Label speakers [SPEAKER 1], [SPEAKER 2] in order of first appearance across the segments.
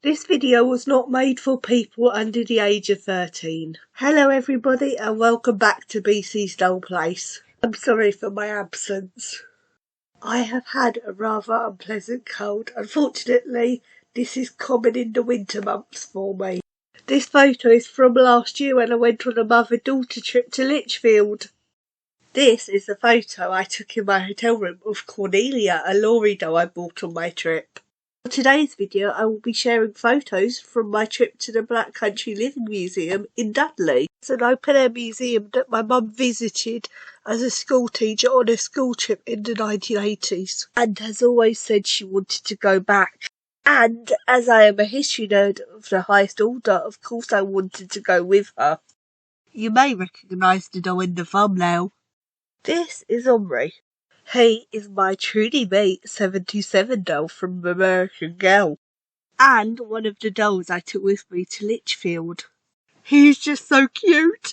[SPEAKER 1] This video was not made for people under the age of 13. Hello everybody and welcome back to BC's Dull Place. I'm sorry for my absence. I have had a rather unpleasant cold. Unfortunately, this is common in the winter months for me. This photo is from last year when I went on a mother-daughter trip to Lichfield. This is a photo I took in my hotel room of Cornelia, a lorry doll I bought on my trip. For today's video, I will be sharing photos from my trip to the Black Country Living Museum in Dudley. It's an open-air museum that my mum visited as a school teacher on a school trip in the 1980s, and has always said she wanted to go back. And as I am a history nerd of the highest order, of course I wanted to go with her. You may recognise the doll in the thumbnail. This is Omri. He is my truly me 727 doll from American Girl, and one of the dolls I took with me to Lichfield. He's just so cute.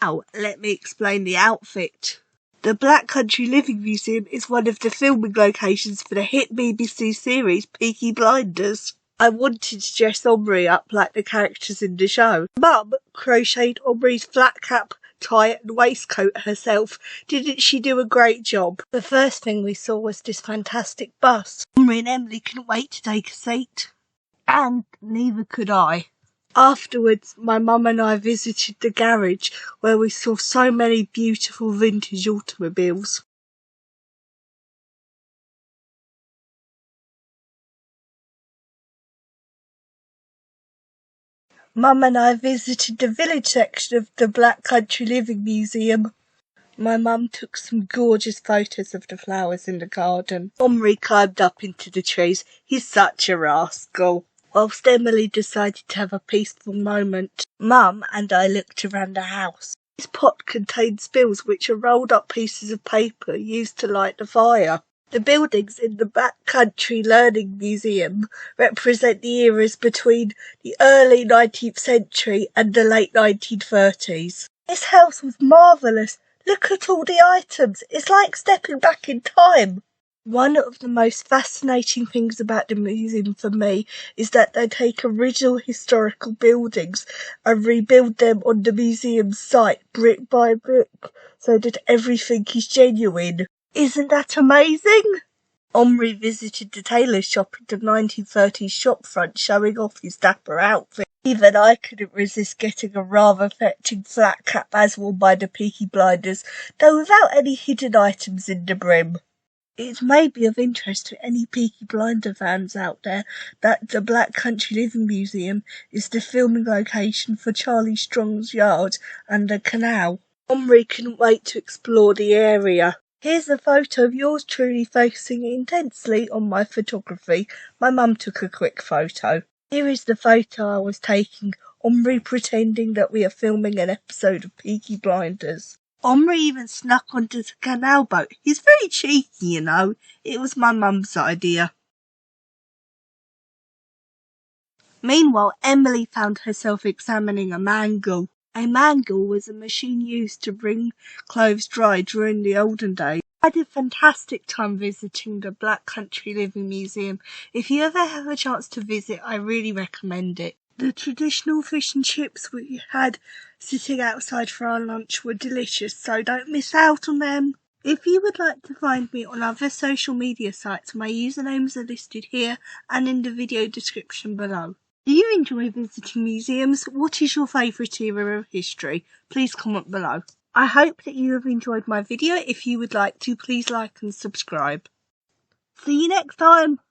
[SPEAKER 1] Now, let me explain the outfit. The Black Country Living Museum is one of the filming locations for the hit BBC series Peaky Blinders. I wanted to dress Omri up like the characters in the show. Mum crocheted Omri's flat cap, tie and waistcoat herself. Didn't she do a great job? The first thing we saw was this fantastic bus. Omri and Emily couldn't wait to take a seat, and neither could I. Afterwards, my mum and I visited the garage where we saw so many beautiful vintage automobiles. Mum and I visited the village section of the Black Country Living Museum. My mum took some gorgeous photos of the flowers in the garden. Omri climbed up into the trees. He's such a rascal. Whilst Emily decided to have a peaceful moment, Mum and I looked around the house. This pot contained spills which are rolled up pieces of paper used to light the fire. The buildings in the Black Country Learning Museum represent the eras between the early 19th century and the late 1930s. This house was marvellous. Look at all the items. It's like stepping back in time. One of the most fascinating things about the museum for me is that they take original historical buildings and rebuild them on the museum's site brick by brick so that everything is genuine. Isn't that amazing? Omri visited the tailor shop in the 1930s shopfront showing off his dapper outfit. Even I couldn't resist getting a rather fetching flat cap as worn by the Peaky Blinders, though without any hidden items in the brim. It may be of interest to any Peaky Blinder fans out there that the Black Country Living Museum is the filming location for Charlie Strong's yard and the canal. Omri couldn't wait to explore the area. Here's a photo of yours truly focusing intensely on my photography. My mum took a quick photo. Here is the photo I was taking, Omri pretending that we are filming an episode of Peaky Blinders. Omri even snuck onto the canal boat. He's very cheeky, you know. It was my mum's idea. Meanwhile, Emily found herself examining a mangle. A mangle was a machine used to bring clothes dry during the olden days. I had a fantastic time visiting the Black Country Living Museum. If you ever have a chance to visit, I really recommend it. The traditional fish and chips we had sitting outside for our lunch were delicious, so don't miss out on them. If you would like to find me on other social media sites, my usernames are listed here and in the video description below. Do you enjoy visiting museums? What is your favourite era of history? Please comment below. I hope that you have enjoyed my video. If you would like to, please like and subscribe. See you next time.